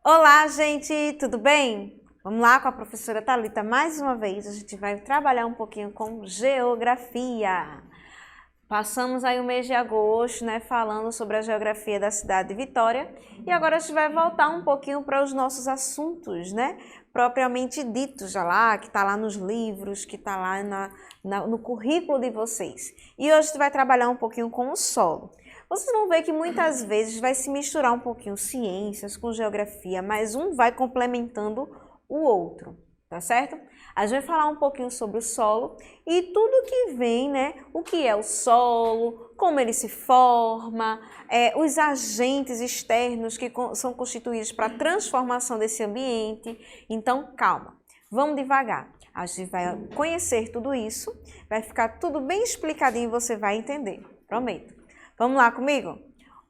Olá, gente, tudo bem? Vamos lá com a professora Thalita mais uma vez. A gente vai trabalhar um pouquinho com geografia. Passamos aí o mês de agosto, né, falando sobre a geografia da cidade de Vitória. E agora a gente vai voltar um pouquinho para os nossos assuntos, né, propriamente ditos já lá, que está lá nos livros, que está lá no currículo de vocês. E hoje a gente vai trabalhar um pouquinho com o solo. Vocês vão ver que muitas vezes vai se misturar um pouquinho ciências com geografia, mas um vai complementando o outro, tá certo? A gente vai falar um pouquinho sobre o solo e tudo que vem, né? O que é o solo, como ele se forma, os agentes externos que são constituídos para a transformação desse ambiente. Então, calma, vamos devagar. A gente vai conhecer tudo isso, vai ficar tudo bem explicadinho e você vai entender, prometo. Vamos lá comigo?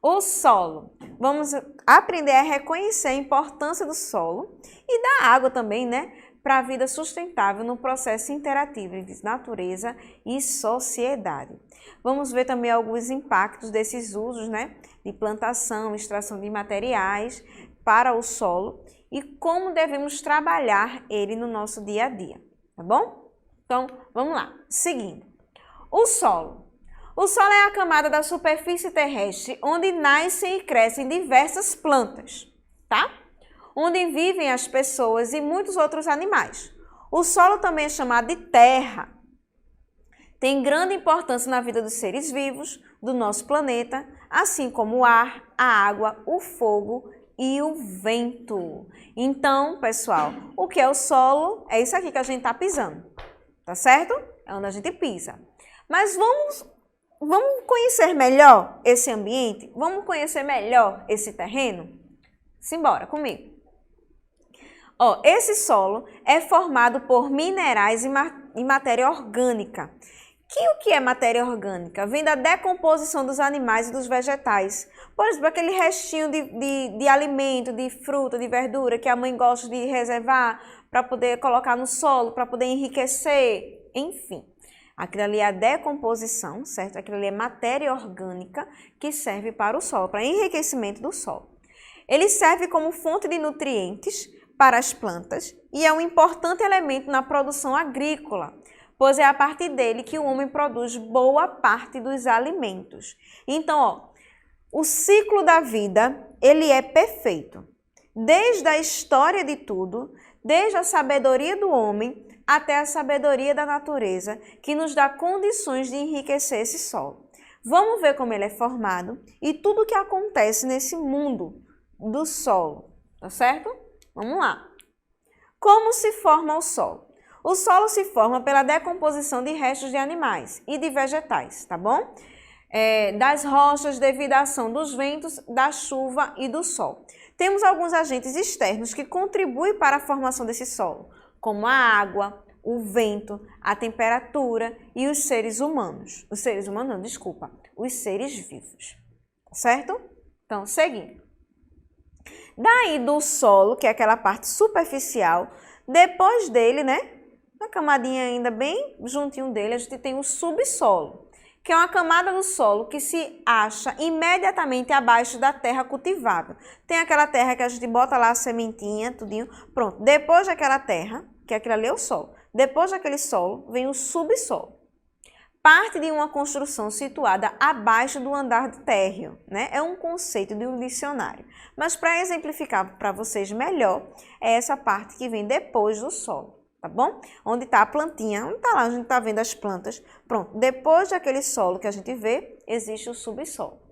O solo. Vamos aprender a reconhecer a importância do solo e da água também, né? Para a vida sustentável no processo interativo entre natureza e sociedade. Vamos ver também alguns impactos desses usos, né? De plantação, extração de materiais para o solo e como devemos trabalhar ele no nosso dia a dia, tá bom? Então, vamos lá. Seguindo. O solo. O solo é a camada da superfície terrestre onde nascem e crescem diversas plantas, tá? Onde vivem as pessoas e muitos outros animais. O solo também é chamado de terra. Tem grande importância na vida dos seres vivos do nosso planeta, assim como o ar, a água, o fogo e o vento. Então, pessoal, o que é o solo? É isso aqui que a gente está pisando, tá certo? É onde a gente pisa. Mas Vamos conhecer melhor esse ambiente? Vamos conhecer melhor esse terreno? Simbora comigo. Ó, esse solo é formado por minerais e matéria orgânica. O que é matéria orgânica? Vem da decomposição dos animais e dos vegetais. Por exemplo, aquele restinho de alimento, de fruta, de verdura que a mãe gosta de reservar para poder colocar no solo, para poder enriquecer, enfim. Aquilo ali é a decomposição, certo? Aquilo ali é matéria orgânica que serve para o solo, para enriquecimento do solo. Ele serve como fonte de nutrientes para as plantas e é um importante elemento na produção agrícola, pois é a partir dele que o homem produz boa parte dos alimentos. Então, ó, o ciclo da vida, ele é perfeito. Desde a história de tudo, desde a sabedoria do homem, até a sabedoria da natureza, que nos dá condições de enriquecer esse solo. Vamos ver como ele é formado e tudo o que acontece nesse mundo do solo, tá certo? Vamos lá. Como se forma o solo? O solo se forma pela decomposição de restos de animais e de vegetais, tá bom? Das rochas devido à ação dos ventos, da chuva e do sol. Temos alguns agentes externos que contribuem para a formação desse solo, como a água, o vento, a temperatura e os seres humanos. Os seres humanos não, desculpa, os seres vivos, certo? Então, seguindo. Daí do solo, que é aquela parte superficial, depois dele, né, uma camadinha ainda bem juntinho dele, a gente tem o subsolo, que é uma camada do solo que se acha imediatamente abaixo da terra cultivável. Tem aquela terra que a gente bota lá a sementinha, tudinho, pronto. Depois daquela terra, que aquilo ali é o solo, depois daquele solo vem o subsolo. Parte de uma construção situada abaixo do andar térreo, né? É um conceito de um dicionário. Mas para exemplificar para vocês melhor, é essa parte que vem depois do solo, tá bom? Onde está a plantinha, onde está lá, a gente está vendo as plantas. Pronto, depois daquele solo que a gente vê, existe o subsolo.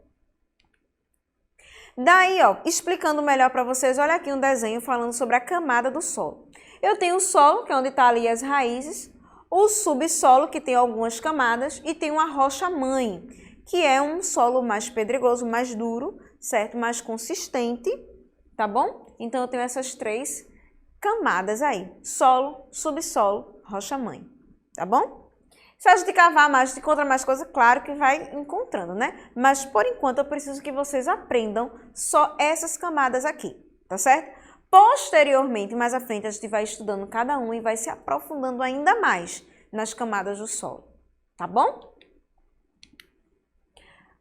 Daí, ó, explicando melhor para vocês, olha aqui um desenho falando sobre a camada do solo. Eu tenho o solo, que é onde está ali as raízes, o subsolo, que tem algumas camadas, e tem uma rocha-mãe, que é um solo mais pedregoso, mais duro, certo? Mais consistente, tá bom? Então, eu tenho essas três camadas aí, solo, subsolo, rocha-mãe, tá bom? Se a gente cavar mais, a gente encontra mais coisas, claro que vai encontrando, né? Mas, por enquanto, eu preciso que vocês aprendam só essas camadas aqui, tá certo? Posteriormente, mais à frente, a gente vai estudando cada um e vai se aprofundando ainda mais nas camadas do solo, tá bom?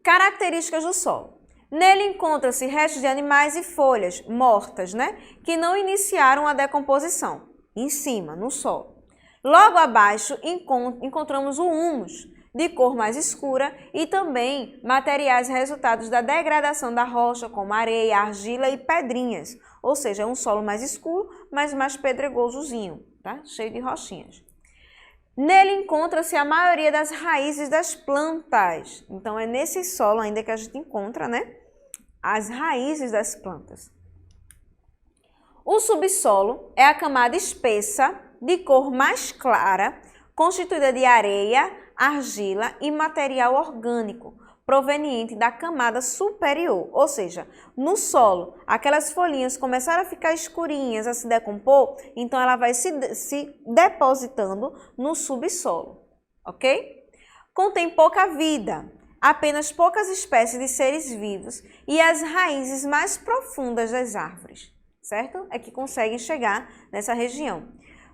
Características do solo. Nele encontram-se restos de animais e folhas mortas, né? Que não iniciaram a decomposição. Em cima, no solo. Logo abaixo, encontramos o humus, de cor mais escura, e também materiais resultados da degradação da rocha, como areia, argila e pedrinhas. Ou seja, é um solo mais escuro, mas mais pedregosozinho, tá? Cheio de rochinhas. Nele encontra-se a maioria das raízes das plantas. Então, é nesse solo ainda que a gente encontra, né, as raízes das plantas. O subsolo é a camada espessa, de cor mais clara, constituída de areia, argila e material orgânico, proveniente da camada superior. Ou seja, no solo, aquelas folhinhas começaram a ficar escurinhas, a se decompor, então ela vai se depositando no subsolo, ok? Contém pouca vida, apenas poucas espécies de seres vivos e as raízes mais profundas das árvores, certo? É que conseguem chegar nessa região.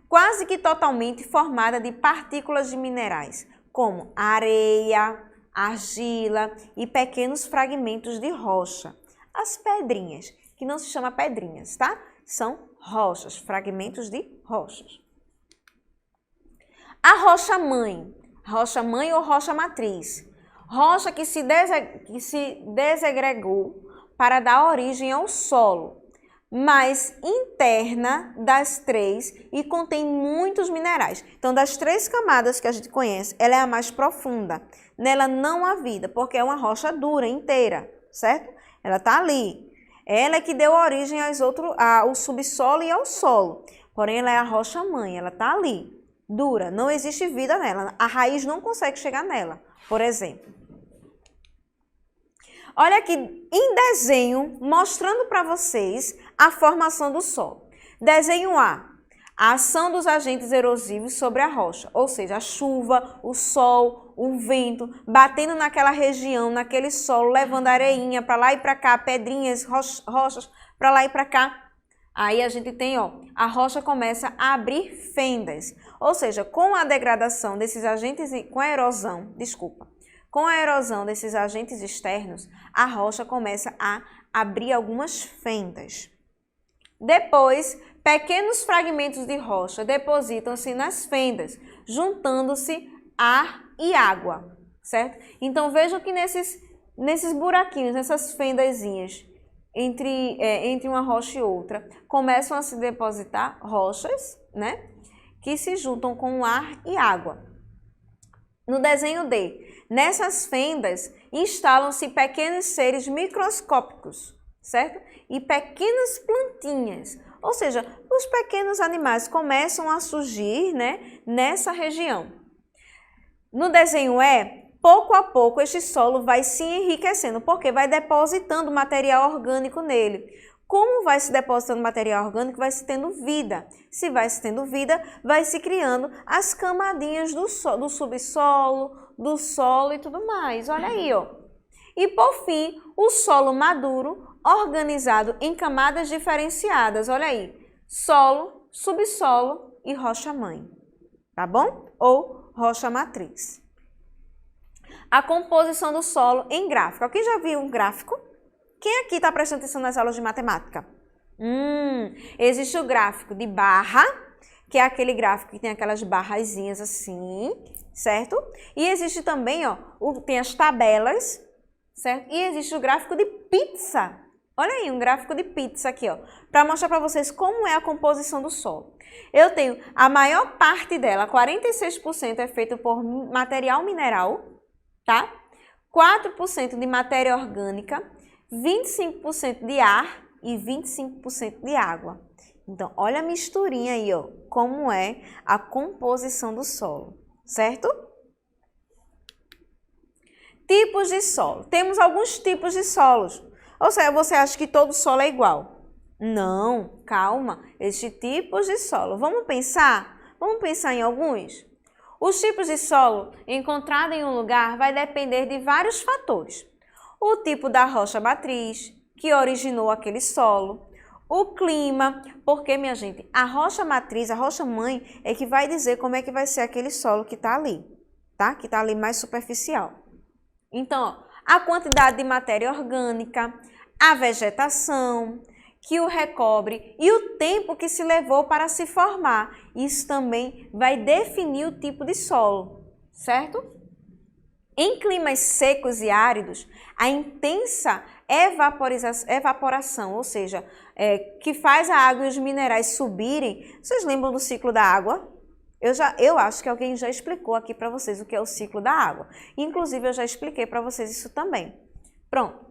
Quase que totalmente formada de partículas de minerais, como areia, argila e pequenos fragmentos de rocha. As pedrinhas, que não se chama pedrinhas, tá? São rochas, fragmentos de rochas. A rocha-mãe ou rocha-matriz. Rocha que se desagregou para dar origem ao solo, mais interna das três e contém muitos minerais. Então, das três camadas que a gente conhece, ela é a mais profunda. Nela não há vida, porque é uma rocha dura, inteira, certo? Ela está ali. Ela é que deu origem ao subsolo e ao solo. Porém, ela é a rocha-mãe, ela está ali, dura, não existe vida nela. A raiz não consegue chegar nela, por exemplo. Olha aqui em desenho, mostrando para vocês a formação do solo. Desenho A. A ação dos agentes erosivos sobre a rocha, ou seja, a chuva, o sol, o vento, batendo naquela região, naquele solo, levando areinha para lá e para cá, pedrinhas, rochas para lá e para cá. Aí a gente tem, ó, a rocha começa a abrir fendas, ou seja, com a degradação desses agentes, com a erosão desses agentes externos, a rocha começa a abrir algumas fendas. Depois, pequenos fragmentos de rocha depositam-se nas fendas, juntando-se ar e água, certo? Então, vejam que nesses buraquinhos, nessas fendazinhas, entre uma rocha e outra, começam a se depositar rochas, né? Que se juntam com ar e água. No desenho D, nessas fendas instalam-se pequenos seres microscópicos, certo? E pequenas plantinhas, ou seja, os pequenos animais começam a surgir, né, nessa região. No desenho E, pouco a pouco este solo vai se enriquecendo, porque vai depositando material orgânico nele. Como vai se depositando material orgânico, vai se tendo vida. Se vai se tendo vida, vai se criando as camadinhas do subsolo, do solo e tudo mais. Olha aí, ó. E por fim, o solo maduro, organizado em camadas diferenciadas. Olha aí, solo, subsolo e rocha-mãe, tá bom? Ou rocha-matriz. A composição do solo em gráfico. Aqui já viu um gráfico? Quem aqui está prestando atenção nas aulas de matemática? Existe o gráfico de barra, que é aquele gráfico que tem aquelas barrazinhas assim, certo? E existe também, ó, tem as tabelas, certo? E existe o gráfico de pizza. Olha aí, um gráfico de pizza aqui, ó, para mostrar para vocês como é a composição do solo. Eu tenho a maior parte dela, 46% é feito por material mineral, tá? 4% de matéria orgânica, 25% de ar e 25% de água. Então, olha a misturinha aí, ó, como é a composição do solo, certo? Tipos de solo. Temos alguns tipos de solos. Ou seja, você acha que todo solo é igual? Não, calma. Existem tipos de solo. Vamos pensar? Vamos pensar em alguns? Os tipos de solo encontrados em um lugar vai depender de vários fatores. O tipo da rocha matriz, que originou aquele solo. O clima, porque, minha gente, a rocha matriz, a rocha mãe, é que vai dizer como é que vai ser aquele solo que está ali, tá? Que está ali mais superficial. Então, ó, a quantidade de matéria orgânica, a vegetação que o recobre e o tempo que se levou para se formar. Isso também vai definir o tipo de solo, certo? Em climas secos e áridos, a intensa evaporação, ou seja, que faz a água e os minerais subirem. Vocês lembram do ciclo da água? Eu acho que alguém já explicou aqui para vocês o que é o ciclo da água. Inclusive, eu já expliquei para vocês isso também. Pronto.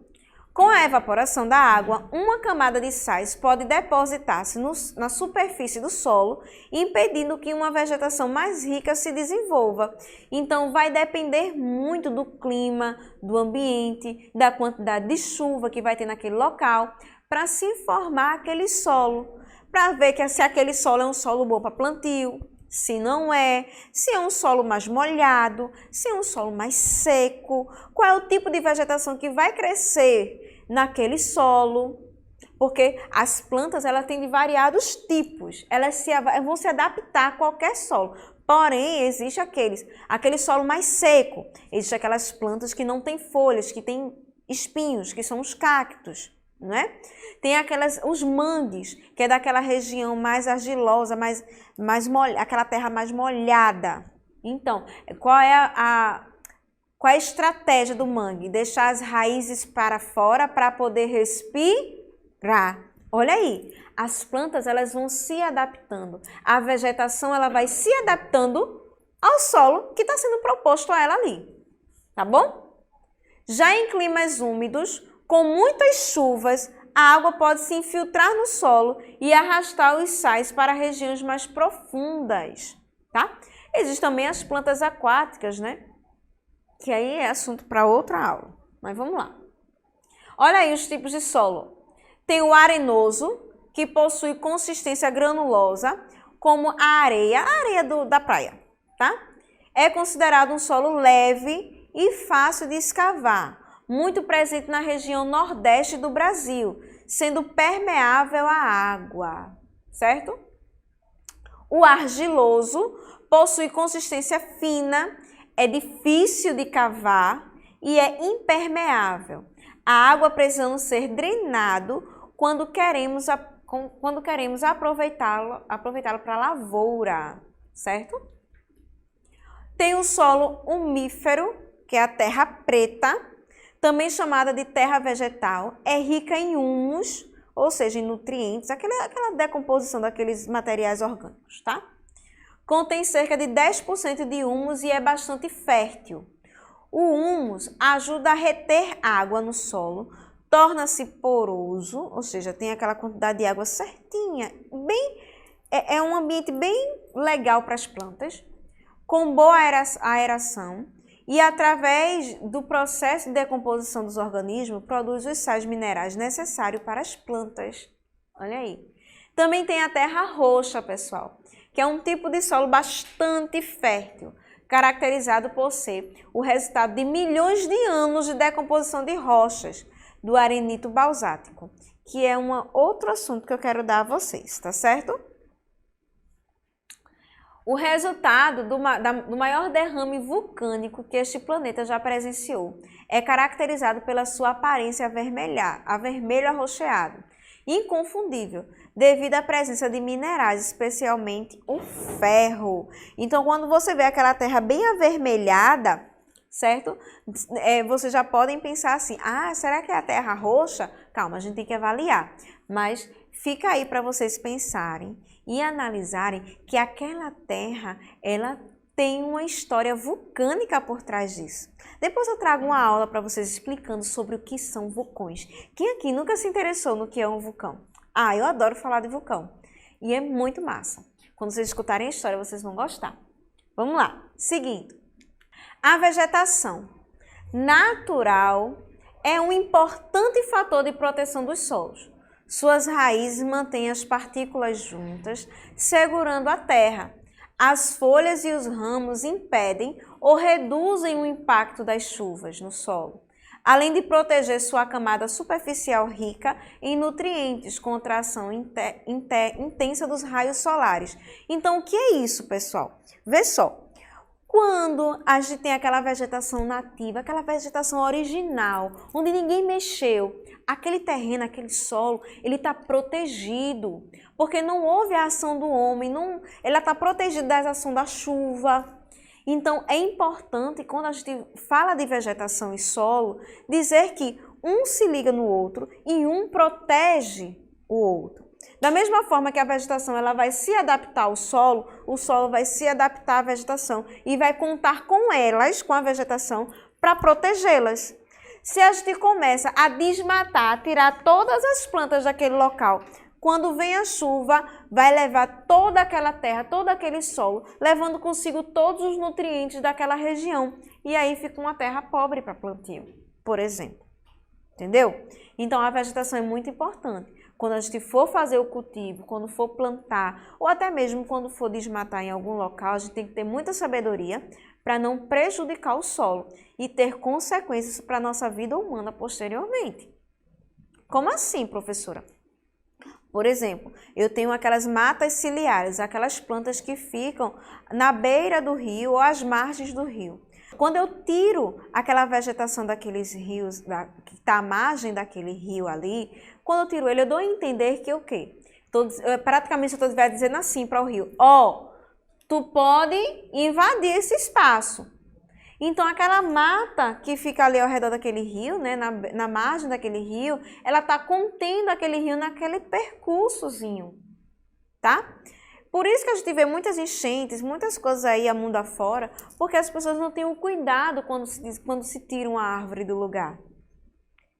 Com a evaporação da água, uma camada de sais pode depositar-se na superfície do solo, impedindo que uma vegetação mais rica se desenvolva. Então, vai depender muito do clima, do ambiente, da quantidade de chuva que vai ter naquele local, para se formar aquele solo, para ver se aquele solo é um solo bom para plantio, se não é, se é um solo mais molhado, se é um solo mais seco, qual é o tipo de vegetação que vai crescer naquele solo, porque as plantas elas têm de variados tipos, elas vão se adaptar a qualquer solo. Porém, existe aquele solo mais seco, existem aquelas plantas que não têm folhas, que têm espinhos, que são os cactos, não é? Tem os mangues, que é daquela região mais argilosa, aquela terra mais molhada. Então, qual é a estratégia do mangue? Deixar as raízes para fora para poder respirar. Olha aí, as plantas elas vão se adaptando. A vegetação ela vai se adaptando ao solo que está sendo proposto a ela ali. Tá bom? Já em climas úmidos, com muitas chuvas, a água pode se infiltrar no solo e arrastar os sais para regiões mais profundas, tá? Existem também as plantas aquáticas, né? Que aí é assunto para outra aula. Mas vamos lá. Olha aí os tipos de solo. Tem o arenoso, que possui consistência granulosa, como a areia da praia, tá? É considerado um solo leve e fácil de escavar, muito presente na região nordeste do Brasil, sendo permeável à água, certo? O argiloso possui consistência fina, é difícil de cavar e é impermeável. A água precisando ser drenado quando queremos aproveitá-lo para lavoura, certo? Tem o solo umífero, que é a terra preta, também chamada de terra vegetal, é rica em humus, ou seja, em nutrientes, aquela decomposição daqueles materiais orgânicos, tá? Contém cerca de 10% de humus e é bastante fértil. O humus ajuda a reter água no solo, torna-se poroso, ou seja, tem aquela quantidade de água certinha, é um ambiente bem legal para as plantas, com boa aeração, e através do processo de decomposição dos organismos, produz os sais minerais necessários para as plantas. Olha aí. Também tem a terra roxa, pessoal, que é um tipo de solo bastante fértil, caracterizado por ser o resultado de milhões de anos de decomposição de rochas do arenito basático, que é outro assunto que eu quero dar a vocês, tá certo? O resultado do maior derrame vulcânico que este planeta já presenciou é caracterizado pela sua aparência avermelho arroxeado, inconfundível, devido à presença de minerais, especialmente o ferro. Então, quando você vê aquela terra bem avermelhada, certo? Vocês já podem pensar assim, será que é a terra roxa? Calma, a gente tem que avaliar. Mas fica aí para vocês pensarem e analisarem que aquela terra, ela tem uma história vulcânica por trás disso. Depois eu trago uma aula para vocês explicando sobre o que são vulcões. Quem aqui nunca se interessou no que é um vulcão? Eu adoro falar de vulcão. E é muito massa. Quando vocês escutarem a história, vocês vão gostar. Vamos lá. Seguindo. A vegetação natural é um importante fator de proteção dos solos. Suas raízes mantêm as partículas juntas, segurando a terra. As folhas e os ramos impedem ou reduzem o impacto das chuvas no solo, além de proteger sua camada superficial rica em nutrientes contra a ação intensa dos raios solares. Então, o que é isso, pessoal? Vê só. Quando a gente tem aquela vegetação nativa, aquela vegetação original, onde ninguém mexeu, aquele terreno, aquele solo, ele está protegido, porque não houve a ação do homem, ela está protegida da ação da chuva. Então, é importante, quando a gente fala de vegetação e solo, dizer que um se liga no outro e um protege o outro. Da mesma forma que a vegetação ela vai se adaptar ao solo, o solo vai se adaptar à vegetação e vai contar com elas, com a vegetação, para protegê-las. Se a gente começa a desmatar, a tirar todas as plantas daquele local, quando vem a chuva, vai levar toda aquela terra, todo aquele solo, levando consigo todos os nutrientes daquela região. E aí fica uma terra pobre para plantio, por exemplo. Entendeu? Então a vegetação é muito importante. Quando a gente for fazer o cultivo, quando for plantar, ou até mesmo quando for desmatar em algum local, a gente tem que ter muita sabedoria para não prejudicar o solo e ter consequências para a nossa vida humana posteriormente. Como assim, professora? Por exemplo, eu tenho aquelas matas ciliares, aquelas plantas que ficam na beira do rio ou às margens do rio. Quando eu tiro aquela vegetação daqueles rios, que está à margem daquele rio ali, quando eu tiro ele, eu dou a entender que o quê? Praticamente eu estou dizendo assim para o rio, tu pode invadir esse espaço. Então, aquela mata que fica ali ao redor daquele rio, né, na margem daquele rio, ela está contendo aquele rio naquele percursozinho, tá? Por isso que a gente vê muitas enchentes, muitas coisas aí a mundo afora, porque as pessoas não têm o cuidado quando se tira uma árvore do lugar.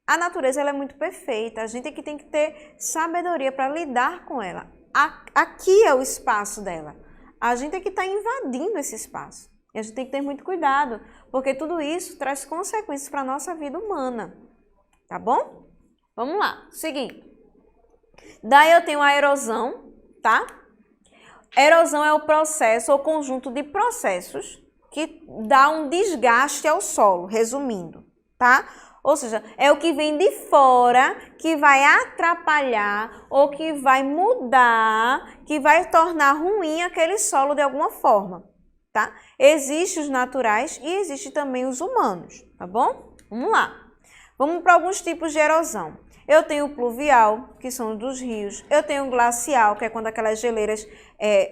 A natureza ela é muito perfeita, a gente é que tem que ter sabedoria para lidar com ela. Aqui é o espaço dela, a gente é que está invadindo esse espaço. E a gente tem que ter muito cuidado, porque tudo isso traz consequências para a nossa vida humana, tá bom? Vamos lá, seguinte. Daí eu tenho a erosão, tá? Erosão é o processo ou conjunto de processos que dá um desgaste ao solo, resumindo, tá? Ou seja, é o que vem de fora que vai atrapalhar ou que vai mudar, que vai tornar ruim aquele solo de alguma forma, tá? Existem os naturais e existem também os humanos, tá bom? Vamos lá. Vamos para alguns tipos de erosão. Eu tenho o pluvial, que são dos rios. Eu tenho o glacial, que é quando aquelas geleiras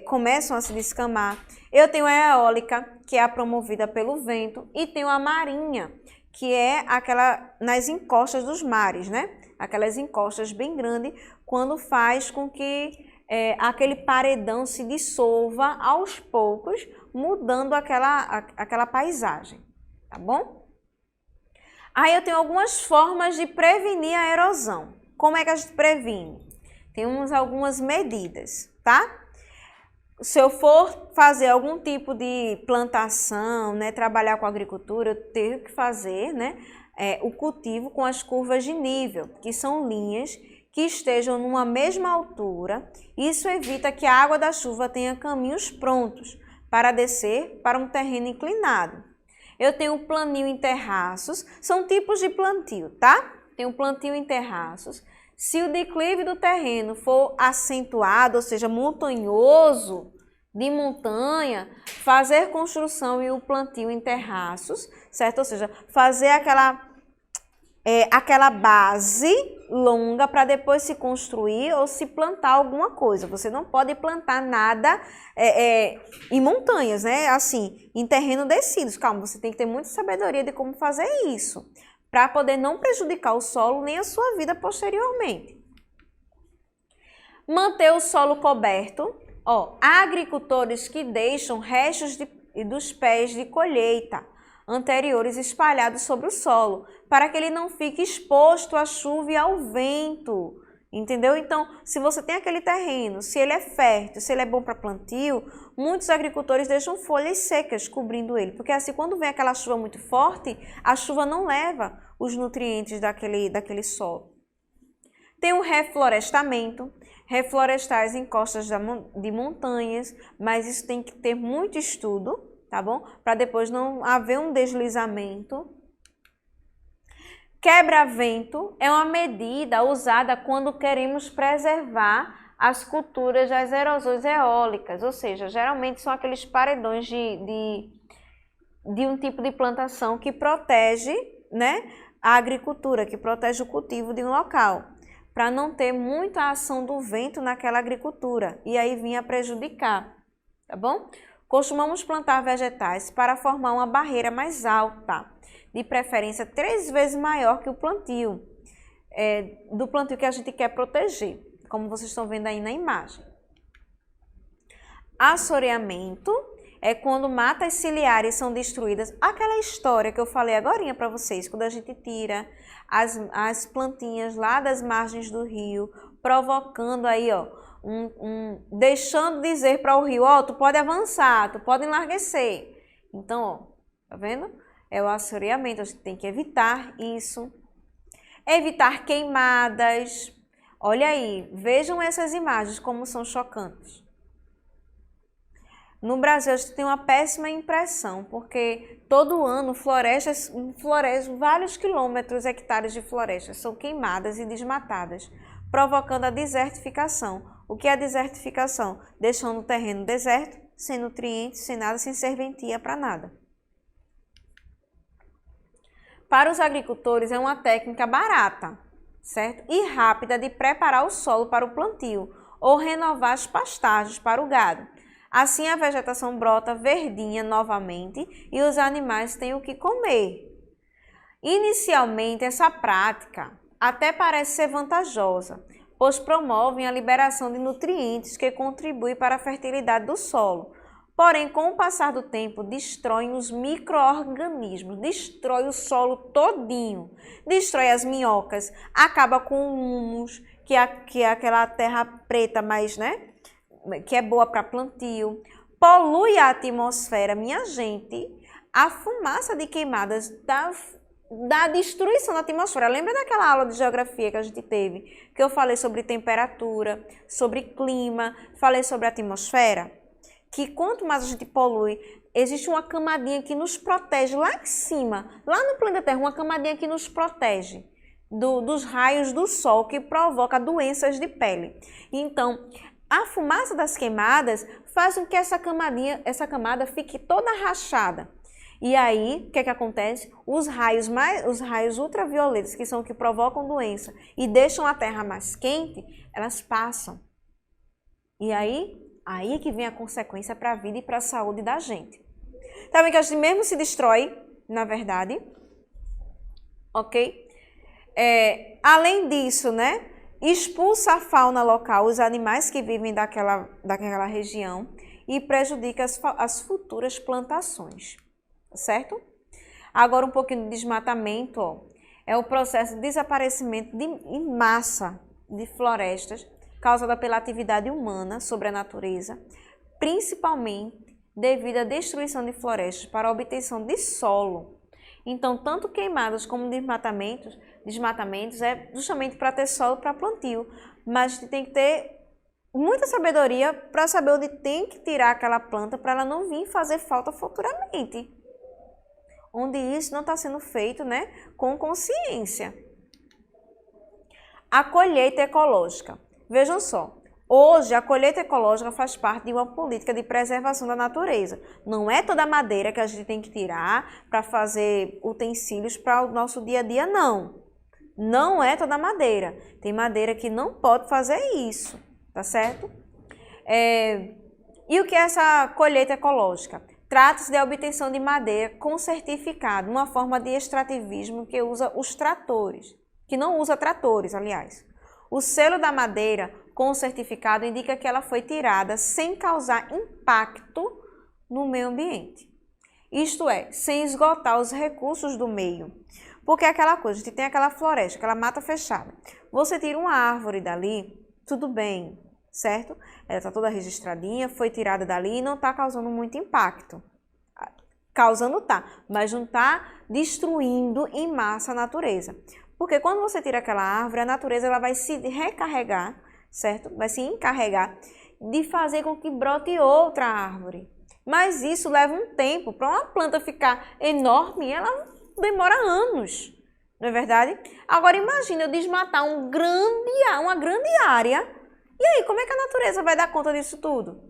começam a se descamar. Eu tenho a eólica, que é a promovida pelo vento. E tenho a marinha, que é aquela nas encostas dos mares, né? Aquelas encostas bem grandes, quando faz com que aquele paredão se dissolva aos poucos, mudando aquela paisagem, tá bom? Aí eu tenho algumas formas de prevenir a erosão. Como é que a gente previne? Temos algumas medidas, tá? Se eu for fazer algum tipo de plantação, né, trabalhar com agricultura, eu tenho que fazer, né, o cultivo com as curvas de nível, que são linhas que estejam numa mesma altura. Isso evita que a água da chuva tenha caminhos prontos para descer para um terreno inclinado. Eu tenho o plantio em terraços, são tipos de plantio, tá? Tem o plantio em terraços. Se o declive do terreno for acentuado, ou seja, montanhoso, de montanha, fazer construção e o plantio em terraços, certo? Ou seja, fazer aquela base longa para depois se construir ou se plantar alguma coisa. Você não pode plantar nada em montanhas, né? Assim, em terreno descidos. Calma, você tem que ter muita sabedoria de como fazer isso, para poder não prejudicar o solo nem a sua vida posteriormente. Manter o solo coberto. Há agricultores que deixam restos dos pés de colheita anteriores espalhados sobre o solo, para que ele não fique exposto à chuva e ao vento, entendeu? Então, se você tem aquele terreno, se ele é fértil, se ele é bom para plantio, muitos agricultores deixam folhas secas cobrindo ele, porque assim, quando vem aquela chuva muito forte, a chuva não leva os nutrientes daquele solo. Tem o reflorestamento, reflorestar as encostas de montanhas, mas isso tem que ter muito estudo, tá bom? Para depois não haver um deslizamento. Quebra-vento é uma medida usada quando queremos preservar as culturas das erosões eólicas, ou seja, geralmente são aqueles paredões de um tipo de plantação que protege, né, a agricultura, que protege o cultivo de um local, para não ter muita ação do vento naquela agricultura e aí vinha prejudicar, tá bom? Costumamos plantar vegetais para formar uma barreira mais alta, de preferência 3 vezes maior que o plantio, do plantio que a gente quer proteger, como vocês estão vendo aí na imagem. Assoreamento é quando matas ciliares são destruídas. Aquela história que eu falei agorinha para vocês, quando a gente tira as plantinhas lá das margens do rio, provocando aí, ó, deixando dizer para o rio, ó, tu pode avançar, tu pode enlarguecer. Então, ó, tá vendo? É o assoreamento, a gente tem que evitar isso. Evitar queimadas. Olha aí, vejam essas imagens como são chocantes. No Brasil, a gente tem uma péssima impressão, porque todo ano florestas, vários quilômetros, hectares de florestas são queimadas e desmatadas, provocando a desertificação. O que é a desertificação? Deixando o terreno deserto, sem nutrientes, sem nada, sem serventia para nada. Para os agricultores, é uma técnica barata, certo? E rápida de preparar o solo para o plantio ou renovar as pastagens para o gado. Assim, a vegetação brota verdinha novamente e os animais têm o que comer. Inicialmente, essa prática até parece ser vantajosa, pois promovem a liberação de nutrientes que contribuem para a fertilidade do solo. Porém, com o passar do tempo, destroem os micro-organismos, destrói o solo todinho, destrói as minhocas, acaba com o humus, que é aquela terra preta, mas, né, que é boa para plantio, polui a atmosfera. Minha gente, a fumaça de queimadas da destruição da atmosfera. Lembra daquela aula de geografia que a gente teve, que eu falei sobre temperatura, sobre clima, falei sobre a atmosfera? Que quanto mais a gente polui, existe uma camadinha que nos protege lá em cima, lá no planeta Terra, uma camadinha que nos protege dos raios do sol, que provoca doenças de pele. Então, a fumaça das queimadas faz com que essa camada fique toda rachada. E aí, o que é que acontece? Os raios ultravioletas, que são os que provocam doença e deixam a terra mais quente, elas passam. E aí é que vem a consequência para a vida e para a saúde da gente. Tá vendo que a gente mesmo se destrói, na verdade? Ok? Além disso, né? Expulsa a fauna local, os animais que vivem daquela região e prejudica as futuras plantações, certo? Agora um pouquinho de desmatamento, ó, é o processo de desaparecimento em massa de florestas causada pela atividade humana sobre a natureza, principalmente devido à destruição de florestas para a obtenção de solo. Então, tanto queimadas como desmatamentos é justamente para ter solo para plantio, mas a gente tem que ter muita sabedoria para saber onde tem que tirar aquela planta para ela não vir fazer falta futuramente. Onde isso não está sendo feito, né, com consciência. A colheita ecológica. Vejam só, hoje a colheita ecológica faz parte de uma política de preservação da natureza. Não é toda a madeira que a gente tem que tirar para fazer utensílios para o nosso dia a dia, não. Não é toda a madeira. Tem madeira que não pode fazer isso, tá certo? E o que é essa colheita ecológica? Trata-se da obtenção de madeira com certificado, uma forma de extrativismo que usa os tratores, que não usa tratores, aliás. O selo da madeira com certificado indica que ela foi tirada sem causar impacto no meio ambiente. Isto é, sem esgotar os recursos do meio. Porque é aquela coisa, a gente tem aquela floresta, aquela mata fechada. Você tira uma árvore dali, tudo bem, certo? Ela está toda registradinha, foi tirada dali e não está causando muito impacto. Causando tá, mas não está destruindo em massa a natureza. Porque quando você tira aquela árvore, a natureza ela vai se recarregar, certo? Vai se encarregar de fazer com que brote outra árvore. Mas isso leva um tempo. Para uma planta ficar enorme, ela demora anos, não é verdade? Agora imagina eu desmatar uma grande área. E aí, como é que a natureza vai dar conta disso tudo?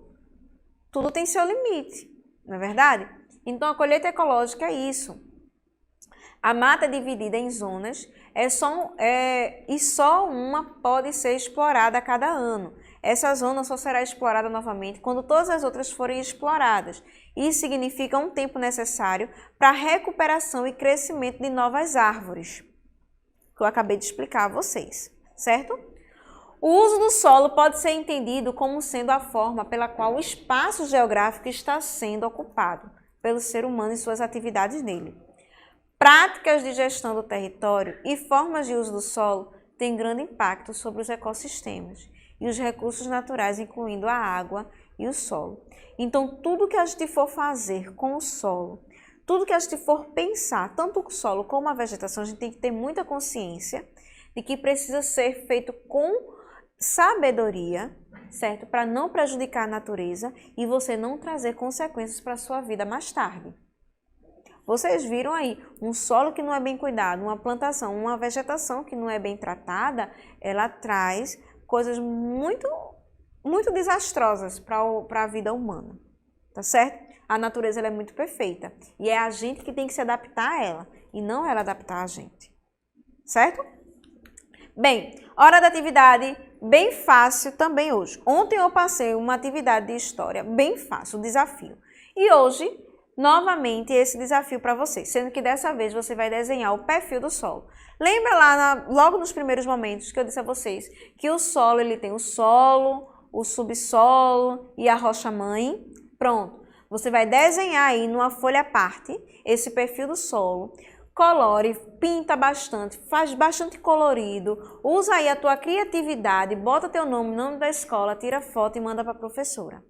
Tudo tem seu limite, não é verdade? Então, a colheita ecológica é isso. A mata é dividida em zonas e só uma pode ser explorada a cada ano. Essa zona só será explorada novamente quando todas as outras forem exploradas. Isso significa um tempo necessário para a recuperação e crescimento de novas árvores, que eu acabei de explicar a vocês, certo? O uso do solo pode ser entendido como sendo a forma pela qual o espaço geográfico está sendo ocupado pelo ser humano e suas atividades nele. Práticas de gestão do território e formas de uso do solo têm grande impacto sobre os ecossistemas e os recursos naturais, incluindo a água e o solo. Então, tudo que a gente for fazer com o solo, tudo que a gente for pensar, tanto o solo como a vegetação, a gente tem que ter muita consciência de que precisa ser feito com sabedoria, certo? Para não prejudicar a natureza e você não trazer consequências para a sua vida mais tarde. Vocês viram aí, um solo que não é bem cuidado, uma plantação, uma vegetação que não é bem tratada, ela traz coisas muito desastrosas para a vida humana, tá certo? A natureza ela é muito perfeita e é a gente que tem que se adaptar a ela e não ela adaptar a gente, certo? Bem, hora da atividade bem fácil também hoje. Ontem eu passei uma atividade de história bem fácil, um desafio. E hoje, novamente, esse desafio para vocês, sendo que dessa vez você vai desenhar o perfil do solo. Lembra lá, logo nos primeiros momentos que eu disse a vocês que o solo ele tem o solo, o subsolo e a rocha-mãe? Pronto, você vai desenhar aí numa folha à parte esse perfil do solo. Colore, pinta bastante, faz bastante colorido, usa aí a tua criatividade, bota teu nome, nome da escola, tira foto e manda para a professora,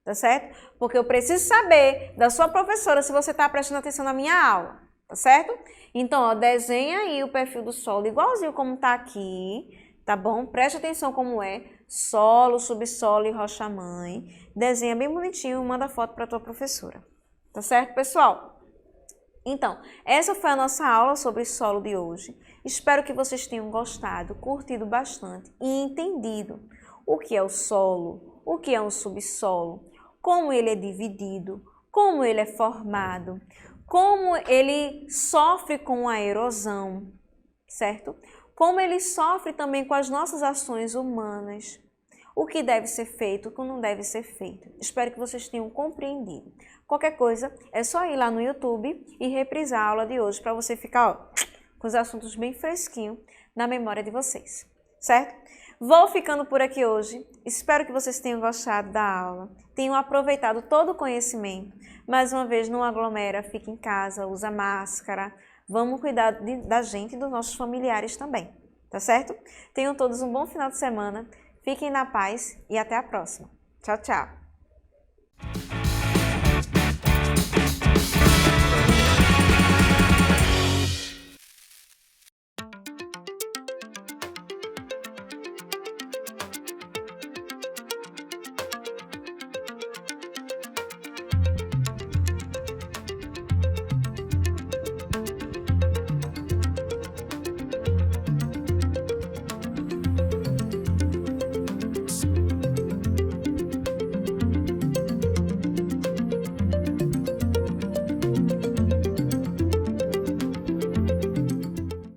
tá certo? Porque eu preciso saber da sua professora se você está prestando atenção na minha aula, tá certo? Então, ó, desenha aí o perfil do solo igualzinho como tá aqui, tá bom? Preste atenção como é, solo, subsolo e rocha-mãe, desenha bem bonitinho e manda foto para tua professora, tá certo, pessoal? Então, essa foi a nossa aula sobre solo de hoje. Espero que vocês tenham gostado, curtido bastante e entendido o que é o solo, o que é um subsolo, como ele é dividido, como ele é formado, como ele sofre com a erosão, certo? Como ele sofre também com as nossas ações humanas, o que deve ser feito, o que não deve ser feito. Espero que vocês tenham compreendido. Qualquer coisa, é só ir lá no YouTube e reprisar a aula de hoje para você ficar com os assuntos bem fresquinhos na memória de vocês, certo? Vou ficando por aqui hoje. Espero que vocês tenham gostado da aula, tenham aproveitado todo o conhecimento. Mais uma vez, não aglomera, fica em casa, usa máscara. Vamos cuidar da gente e dos nossos familiares também, tá certo? Tenham todos um bom final de semana. Fiquem na paz e até a próxima. Tchau, tchau!